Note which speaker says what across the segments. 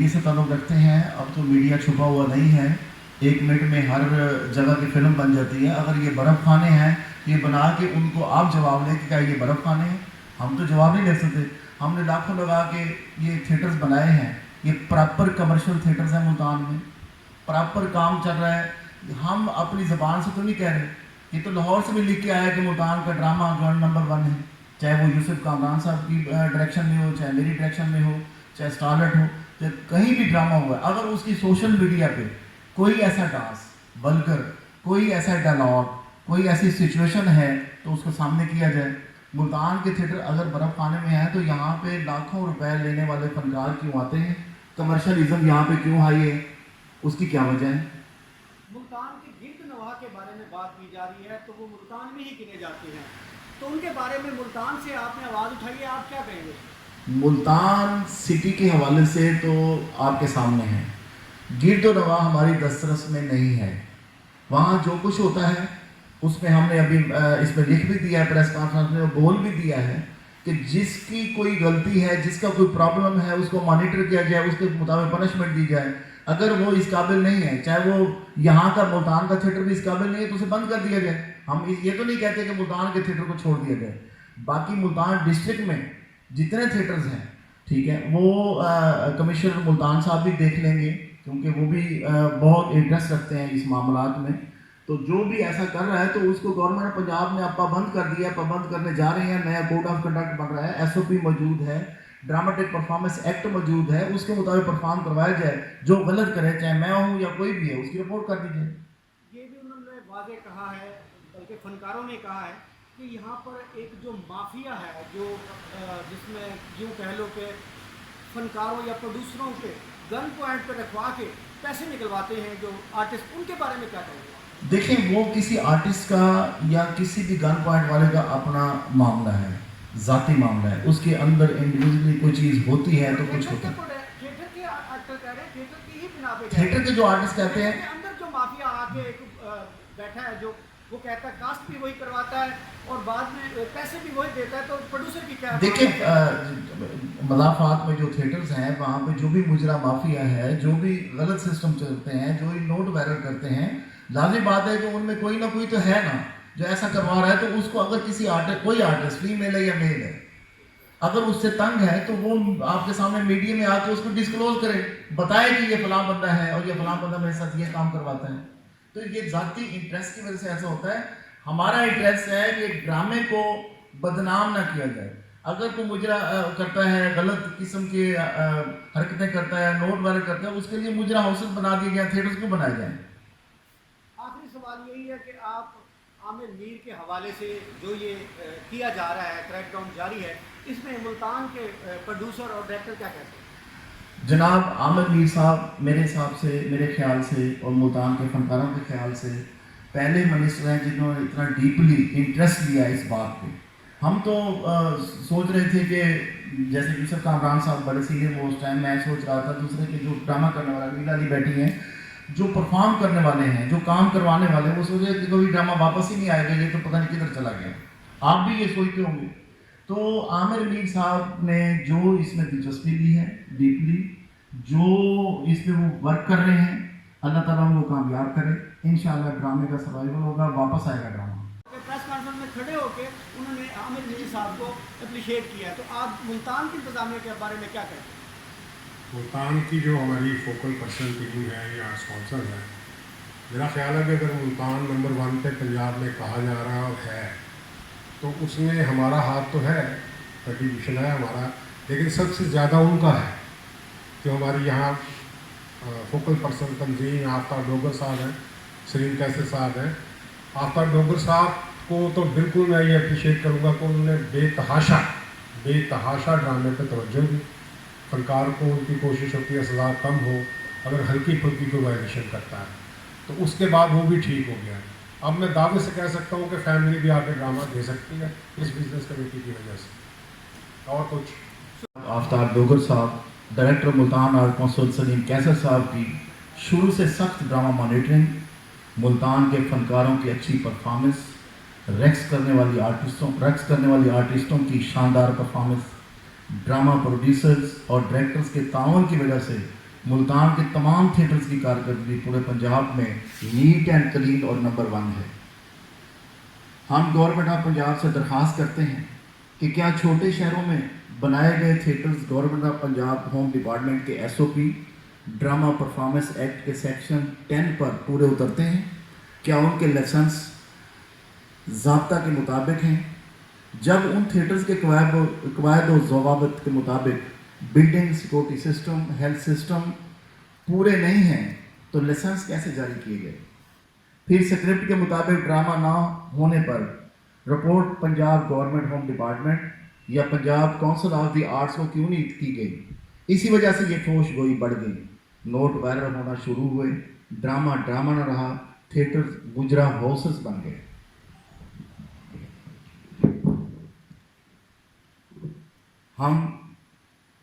Speaker 1: سے ताल्लुक़ रखते हैं, अब तो मीडिया छुपा हुआ नहीं है, 1 मिनट में हर जगह की फ़िल्म बन जाती है। अगर ये बर्फ़ खाने हैं, ये बना के उनको आप जवाब दें कि क्या ये बर्फ़ खाने हैं, हम तो जवाब नहीं दे सकते। हमने लाखों लगा के ये थिएटर्स बनाए हैं, ये प्रॉपर कमर्शियल थिएटर्स हैं मुल्तान में, प्रॉपर काम चल रहा है। हम अपनी ज़बान से तो नहीं कह रहे, ये तो लाहौर से भी लिख के आया कि मुल्तान का ड्रामा ग्राउंड नंबर 1 है, चाहे वो यूसुफ कामरान साहब की डायरेक्शन में हो, चाहे मेरी डायरेक्शन में हो, चाहे स्टारलेट हो, चाहे कहीं भी ड्रामा हुआ है। अगर उसकी सोशल मीडिया पे कोई ऐसा डांस बलकर, कोई ऐसा डायलॉग, कोई ऐसी सिचुएशन है तो उसको सामने किया जाए। मुल्तान के थिएटर अगर बर्फ़ खाने में है तो यहाँ पे लाखों रुपए लेने वाले फनकार क्यों आते हैं, कमर्शलिज्म यहाँ पे क्यों हाई है, उसकी क्या वजह है?
Speaker 2: मुल्तान के गिरद नवाह के बारे में बात की जा रही है तो वो मुल्तान में ही गिने जाते हैं, तो उनके बारे में मुल्तान से आपने आवाज़ उठाई है, आप क्या कहेंगे?
Speaker 1: मुल्तान सिटी के हवाले से तो आपके सामने है, गिरद नवाह हमारी दस्तरस में नहीं है। वहाँ जो कुछ होता है उसमें हमने अभी इसमें लिख भी दिया है, प्रेस कॉन्फ्रेंस में बोल भी दिया है कि जिसकी कोई गलती है, जिसका कोई प्रॉब्लम है, उसको मॉनिटर किया जाए, उसके मुताबिक पनिशमेंट दी जाए। अगर वो इस काबिल नहीं है, चाहे वो यहाँ का मुल्तान का थिएटर भी इस काबिल नहीं है, तो उसे बंद कर दिया जाए। हम ये तो नहीं कहते कि मुल्तान के थिएटर को छोड़ दिया जाए। बाकी मुल्तान डिस्ट्रिक्ट में जितने थिएटर्स हैं, ठीक है, वो कमिश्नर मुल्तान साहब भी देख लेंगे, क्योंकि वो भी बहुत इंटरेस्ट रखते हैं इस मामलात में। तो जो भी ऐसा कर रहा है तो उसको गवर्नमेंट पंजाब ने अब पाबंद कर दिया, पाबंद करने जा रहे हैं। नया कोड ऑफ कंडक्ट बन रहा है, SOP मौजूद है, ड्रामेटिक परफॉर्मेंस एक्ट मौजूद है, उसके मुताबिक परफॉर्म करवाया जाए। जो गलत करे, चाहे मैं हूँ या कोई भी है, उसकी रिपोर्ट कर दीजिए।
Speaker 2: ये भी उन्होंने वाज़े कहा है, बल्कि फनकारों ने कहा है कि यहाँ पर एक जो माफिया है, जो जिसमें यूँ कह लो कि फनकारों या प्रोड्यूसरों के गन पॉइंट पर रखवा के पैसे निकलवाते हैं जो आर्टिस्ट, उनके बारे में क्या कहेंगे?
Speaker 1: देखें, वो किसी आर्टिस्ट का या किसी भी गन पॉइंट वाले का अपना मामला है, ज़ाती मामला है, उसके अंदर इंडिविजुअली कोई चीज़ होती है तो कुछ होता है।
Speaker 2: थिएटर के एक्टर कह रहे हैं, थिएटर की ही बिना पे
Speaker 1: थिएटर के जो आर्टिस्ट कहते हैं,
Speaker 2: अंदर जो माफिया आके एक बैठा है, जो वो कहता है कास्ट भी वही करवाता है और बाद में पैसे भी वही देता है, तो प्रोड्यूसर की क्या?
Speaker 1: देखिए, मलाफात में जो थिएटर्स हैं वहाँ पे जो भी मुजरा माफिया है, जो भी गलत सिस्टम चलते हैं, जो भी नोट वायरल करते हैं, लाजिम बात है कि उनमें कोई ना कोई तो है ना जो ऐसा करवा रहा है। तो उसको अगर किसी आर्टिस्ट, कोई आर्टिस्ट फीमेल है या मेल है, अगर उससे तंग है तो वो आपके सामने मीडिया में आके उसको डिस्क्लोज करे, बताए कि ये फलां बंदा है और ये फलां बंदा मेरे साथ ये काम करवाता है। तो ये ज़ाती इंटरेस्ट की वजह से ऐसा होता है। हमारा इंटरेस्ट है कि ड्रामे को बदनाम ना किया जाए। अगर कोई मुजरा करता है, गलत किस्म की हरकतें करता है, नोट वायरल करता है, उसके लिए मुजरा हाउसेस बना दिए जाए, थिएटर्स को बनाए जाए।
Speaker 2: आखिरी सवाल यही है कि आप आमिर मीर के हवाले से जो ये किया जा रहा है, क्रैकडाउन जारी है, इसमें मुल्तान के प्रोड्यूसर और डायरेक्टर क्या कहते हैं?
Speaker 1: जनाब आमिर मीर साहब मेरे हिसाब से, मेरे ख्याल से और मुल्तान के फनकारों के ख्याल से पहले मिनिस्टर हैं जिन्होंने इतना डीपली इंटरेस्ट लिया इस बात पे। हम तो सोच रहे थे कि जैसे यूसुफ कामरान साहब बड़े सीनियर मोस्ट हैं, मैं सोच रहा था दूसरे के जो ड्रामा करने वाला नीला अली बैठी हैं, जो परफॉर्म करने वाले हैं, जो काम करवाने वाले, वो सोचे कि कोई ड्रामा वापस ही नहीं आएगा, ये तो पता नहीं किधर चला गया। आप भी ये सोचते होंगे। तो आमिर मीर साहब ने जो इसमें दिलचस्पी ली है डीपली, जो इस पर वो वर्क कर रहे हैं, अल्लाह ताला उनको कामयाब करे। इंशाल्लाह ड्रामे का सर्वाइवल होगा, वापस आएगा ड्रामा।
Speaker 2: प्रेस कॉन्फ्रेंस में खड़े होकर उन्होंने आमिर मीर साहब को अप्रिशिएट किया, तो आप मुल्तान की इंतजामिया के बारे में क्या कहते हैं?
Speaker 3: मुल्तान की जो हमारी फोकल पर्सन टीम है या स्पॉन्सर है, मेरा ख्याल है कि अगर मुल्तान नंबर 1 पे पंजाब में कहा जा रहा है तो उसमें हमारा हाथ तो है, कंट्रीब्यूशन है हमारा, लेकिन सबसे ज़्यादा उनका है। जो हमारी यहाँ फोकल पर्सन तंजीम आफ्ताब डोगर साहब हैं, सलीम कैसर साहब हैं। आफ्ताब डोगर साहब को तो बिल्कुल मैं ये अप्रिशिएट करूँगा कि उन्होंने बेतहाशा ड्रामे पर तवज्जो दी। फनकार को उनकी कोशिश होती है सज़ा कम हो, अगर हल्की फुल्की कोई वायलेशन करता है तो उसके बाद वो भी ठीक हो गया। अब मैं दावे से कह सकता हूँ कि फैमिली भी आके ड्रामा दे सकती है इस बिजनेस कमेटी की वजह से। और कुछ
Speaker 1: आफ्ताब डोगर साहब, director Multan art council Salim Qaiser साहब की शुरू से सख्त ड्रामा मॉनिटरिंग, मुल्तान के फनकारों की अच्छी परफॉर्मेंस, रक्स करने वाली आर्टिस्टों की शानदार परफॉर्मेंस, ड्रामा प्रोड्यूसर्स और डायरेक्टर्स के ताउन की वजह से मुल्तान के तमाम थिएटर्स की कारकर्दगी पूरे पंजाब में नीट एंड क्लीन और नंबर 1 है। हम गवर्नमेंट ऑफ पंजाब से दरख्वास्त करते हैं कि क्या छोटे शहरों में बनाए गए theatres government of Punjab home department के SOP ड्रामा परफॉर्मेंस एक्ट के सेक्शन 10 पर पूरे उतरते हैं? क्या उनके लाइसेंस ज़ाब्ता के मुताबिक हैं? जब उन थिएटर्स के कवायद और ज़वाबित के मुताबिक building, security system, health system पूरे नहीं हैं तो लाइसेंस कैसे जारी किए गए? फिर स्क्रिप्ट के मुताबिक ड्रामा ना होने पर report Punjab government home department या Punjab council of the arts को क्यों नहीं की गई? इसी वजह से ये फोश गोई बढ़ गई, नोट वायरल होना शुरू हुए, ड्रामा न रहा, थिएटर गुजरा हाउसेस बन गए। हम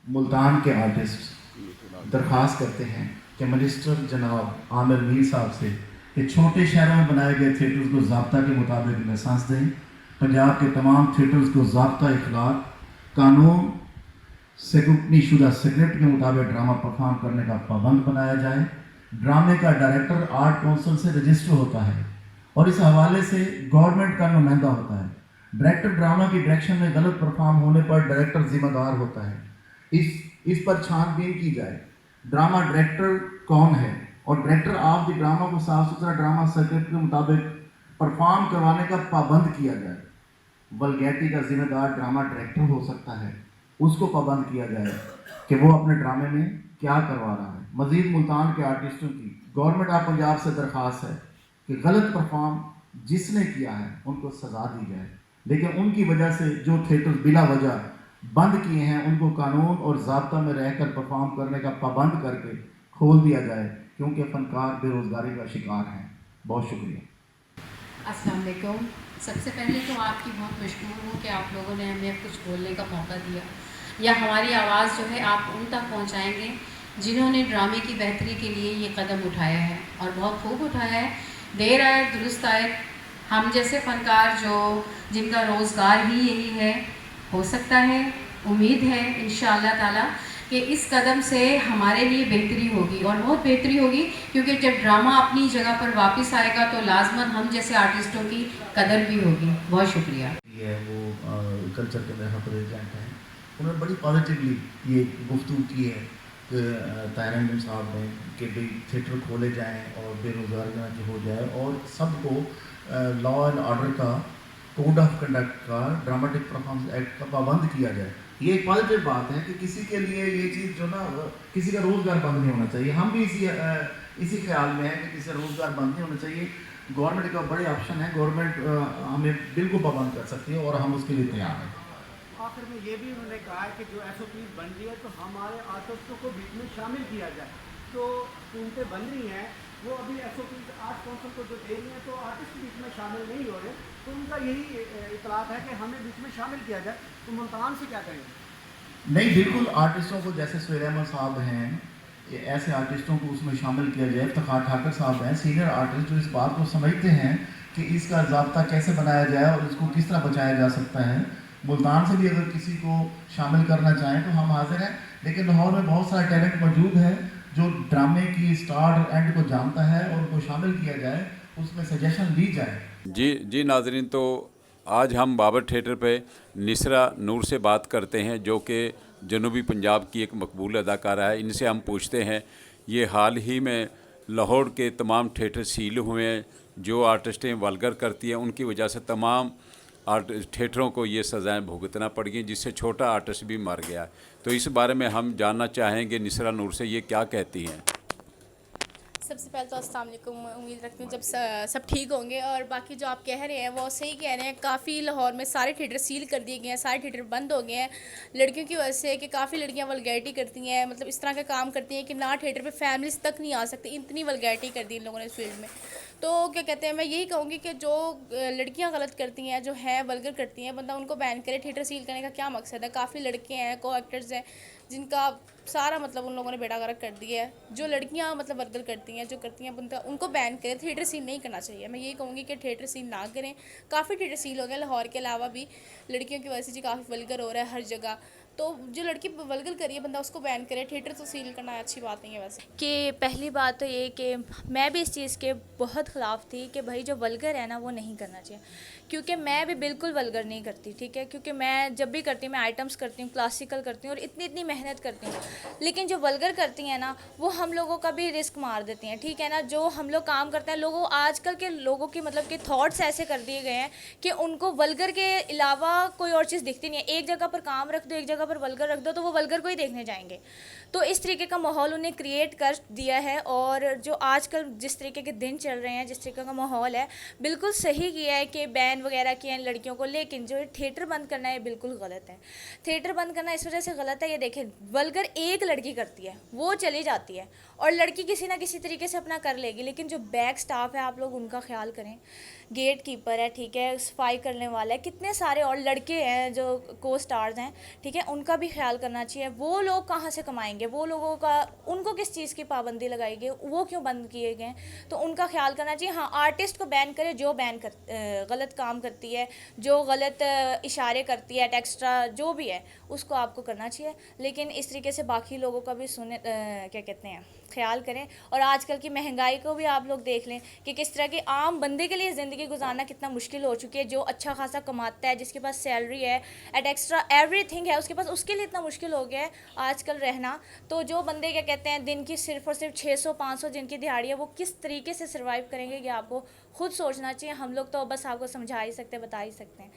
Speaker 1: मुल्तान के आर्टिस्ट दरख्वास्त करते हैं कि मिनिस्टर जनाब आमिर मीर साहब से कि छोटे शहरों में बनाए गए थिएटर्स को ज़ाब्ता के मुताबिक लाइसेंस दें। पंजाब के तमाम थिएटर्स को ज़ाब्ता इखलाक कानून से शुदा स्क्रिप्ट के मुताबिक ड्रामा परफॉर्म करने का पाबंद बनाया जाए। ड्रामे का डायरेक्टर आर्ट काउंसिल से रजिस्टर होता है और इस हवाले से गवर्नमेंट का नुमाइंदा होता है। डायरेक्टर ड्रामा की डायरेक्शन में गलत परफॉर्म होने पर डायरेक्टर जिम्मेदार होता है। इस पर छानबीन की जाए। ड्रामा डायरेक्टर कौन है और डायरेक्टर ऑफ द ड्रामा को साफ सुथरा ड्रामा स्क्रिप्ट के मुताबिक परफॉर्म करवाने का पाबंद किया जाए। वल्गैरिटी का जिम्मेदार ड्रामा डायरेक्टर हो सकता है, उसको पाबंद किया जाए कि वो अपने ड्रामे में क्या करवा रहा है। मज़ीद मुल्तान के आर्टिस्टों की गवर्नमेंट ऑफ पंजाब से दरख्वास्त है कि गलत परफॉर्म जिसने किया है उनको सज़ा दी जाए, लेकिन उनकी वजह से जो थिएटर बिला वजह बंद किए हैं उनको कानून और ज़ाब्ता में रहकर परफॉर्म करने का पाबंद करके खोल दिया जाए, क्योंकि फ़नकार बेरोज़गारी का शिकार हैं। बहुत शुक्रिया।
Speaker 4: अस्सलाम वालेकुम। सबसे पहले तो आपकी बहुत मशकूर हूँ कि आप लोगों ने हमें कुछ बोलने का मौका दिया या हमारी आवाज़ जो है आप उन तक पहुँचाएँगे जिन्होंने ड्रामे की बेहतरी के लिए ये कदम उठाया है और बहुत खूब उठाया है। देर आए दुरुस्त आए। हम जैसे फ़नकार जिनका रोज़गार ही यही है, हो सकता है, उम्मीद है इंशाअल्लाह ताला कि इस कदम से हमारे लिए बेहतरी होगी और बहुत बेहतरी होगी, क्योंकि जब ड्रामा अपनी जगह पर वापस आएगा तो लाजमन हम जैसे आर्टिस्टों की कदर भी होगी। बहुत शुक्रिया।
Speaker 1: ये वो कल्चर के मेरे प्रेसिडेंट हैं, उन्होंने बड़ी पॉजिटिवली ये गुफ्तगू की है कि ताहिर साहब ने कि भाई थिएटर खोले जाएँ और बेरोज़गारी ना हो जाए और सबको लॉ एंड ऑर्डर का, कोड ऑफ कंडक्ट का, ड्रामेटिक परफॉर्मेंस एक्ट का पाबंद किया जाए। ये एक पॉजिटिव बात है कि किसी के लिए ये चीज़ जो ना किसी का रोज़गार बंद नहीं होना चाहिए। हम भी इसी ख्याल में है कि किसी का रोज़गार बंद नहीं होना चाहिए। गवर्नमेंट का बड़े ऑप्शन है, गवर्नमेंट हमें बिल्कुल पाबंद कर सकती है और हम उसके लिए तैयार हैं।
Speaker 2: आखिर में ये भी उन्होंने कहा है कि जो SOP बन रही है तो हमारे आर्टिस्टों को बीच में शामिल किया जाए। तो कीमतें बन रही हैं, वो अभी SOP आर्ट काउंसिल को जो दे रही हैं तो आर्टिस्ट बीच में शामिल नहीं हो रहे, तो उनका यही इतलात है कि हमें बीच में शामिल किया जाए। तो मुल्तान से क्या कहेंगे?
Speaker 1: नहीं, बिल्कुल आर्टिस्टों को, जैसे सुहेल अहमद साहब हैं, ऐसे आर्टिस्टों को उसमें शामिल किया जाए। इफ्तिखार ठाकर साहब हैं, सीनियर आर्टिस्ट जो इस बात को समझते हैं कि इसका ज़ाब्ता कैसे बनाया जाए और इसको किस तरह बचाया जा सकता है। मुल्तान से भी अगर किसी को शामिल करना चाहें तो हम हाजिर हैं, लेकिन लाहौर में बहुत सारा टैलेंट मौजूद है जो ड्रामे की स्टार्ट एंड को जानता है और उनको शामिल किया जाए, उसमें सजेशन ली जाए।
Speaker 5: जी नाज़रीन, तो आज हम बाबर थिएटर पे निसरा नूर से बात करते हैं जो कि जनूबी पंजाब की एक मकबूल अदाकारा है। इनसे हम पूछते हैं, ये हाल ही में लाहौर के तमाम थिएटर सील हुए हैं, जो आर्टिस्टें वल्गर करती हैं उनकी वजह से तमाम थिएटरों को ये सज़ाएं भुगतना पड़ गई, जिससे छोटा आर्टिस्ट भी मर गया। तो इस बारे में हम जानना चाहेंगे निसरा नूर से ये क्या कहती हैं।
Speaker 6: सबसे पहले तो अस्सलाम वालेकुम। उम्मीद रखती हूँ जब सब ठीक होंगे, और बाकी जो आप कह रहे हैं वो सही कह रहे हैं। काफ़ी लाहौर में सारे थिएटर सील कर दिए गए हैं, सारे थिएटर बंद हो गए हैं लड़कियों की वजह से, कि काफ़ी लड़कियाँ वल्गैरिटी करती हैं, मतलब इस तरह के काम करती हैं कि ना थिएटर पे फैमिलीज तक नहीं आ सकती, इतनी वल्गैरिटी कर दी इन लोगों ने इस फील्ड में। तो क्या कहते हैं, मैं यही कहूँगी कि जो लड़कियाँ गलत करती हैं, जो हैं वल्गर करती हैं, बंदा उनको बैन करे। थिएटर सील करने का क्या मकसद है? काफ़ी लड़के हैं, को एक्टर्स हैं जिनका सारा मतलब उन लोगों ने बेड़ा गर्क कर दिया है। जो लड़कियां मतलब वल्गर करती हैं, जो करती हैं, उनको बैन करें। थिएटर सील नहीं करना चाहिए। मैं यही कहूँगी कि थिएटर सील ना करें। काफ़ी थिएटर सील हो गए लाहौर के अलावा भी, लड़कियों की वजह से जी काफ़ी वल्गर हो रहा है हर जगह। تو جو لڑکی ولگر کری ہے بندہ اس کو بین کرے, تھیٹر تو سیل کرنا اچھی بات نہیں ہے ویسے. کہ پہلی بات تو یہ کہ میں بھی اس چیز کے بہت خلاف تھی کہ بھائی جو ولگر ہے نا وہ نہیں کرنا چاہیے, کیونکہ میں بھی بالکل ولگر نہیں کرتی, ٹھیک ہے, کیونکہ میں جب بھی کرتی ہوں میں آئٹمس کرتی ہوں, کلاسیکل کرتی ہوں اور اتنی محنت کرتی ہوں, لیکن جو ولگر کرتی ہیں نا وہ ہم لوگوں کا بھی رسک مار دیتی ہیں, ٹھیک ہے نا. جو ہم لوگ کام کرتے ہیں لوگوں, آج کل کے لوگوں کی مطلب کہ تھاٹس ایسے کر دیے گئے ہیں کہ ان کو ولگر کے علاوہ کوئی اور چیز دکھتی نہیں ہے. ایک جگہ پر کام رکھ دو, ایک جگہ پر ولگر رکھ دو تو وہ ولگر کو ہی دیکھنے جائیں گے. تو اس طریقے کا ماحول انہیں کریٹ کر دیا ہے, اور جو آج کل جس طریقے کے دن چل رہے ہیں, جس طریقے کا ماحول ہے, بالکل صحیح کیا ہے کہ بین وغیرہ کیا ہے لڑکیوں کو, لیکن جو تھیٹر بند کرنا ہے بالکل غلط ہے. تھیٹر بند کرنا اس وجہ سے غلط ہے, یہ دیکھیں ولگر ایک لڑکی کرتی ہے وہ چلی جاتی ہے اور لڑکی کسی نہ کسی طریقے سے اپنا کر لے گی, لیکن جو بیک سٹاف ہے آپ لوگ ان کا خیال کریں, گیٹ کیپر ہے, ٹھیک ہے, صفائی کرنے والا ہے, کتنے سارے اور لڑکے ہیں جو کو سٹارز ہیں, ٹھیک ہے, ان کا بھی خیال کرنا چاہیے. وہ لوگ کہاں سے کمائیں گے, وہ لوگوں کا ان کو کس چیز کی پابندی لگائی گئی, وہ کیوں بند کیے گئے, تو ان کا خیال کرنا چاہیے. ہاں آرٹسٹ کو بین کرے جو غلط کام کرتی ہے, جو غلط اشارے کرتی ہے, ٹیکسٹرا جو بھی ہے اس کو آپ کو کرنا چاہیے, لیکن اس طریقے سے باقی لوگوں کا بھی کیا کہتے ہیں خیال کریں. اور آج کل کی مہنگائی کو بھی آپ لوگ دیکھ لیں کہ کس طرح کی عام بندے کے لیے زندگی گزارنا کتنا مشکل ہو چکی ہے. جو اچھا خاصا کماتا ہے, جس کے پاس سیلری ہے, ایٹ ایکسٹرا ایوری تھنگ ہے اس کے پاس, اس کے لیے اتنا مشکل ہو گیا ہے آج کل رہنا. تو جو بندے کیا کہتے ہیں دن کی صرف اور صرف 600-500 جن کی دیہاڑی ہے, وہ کس طریقے سے سروائیو کریں گے یہ آپ کو خود سوچنا چاہیے. ہم لوگ تو بس آپ کو سمجھا ہی سکتے, بتا ہی سکتے ہیں.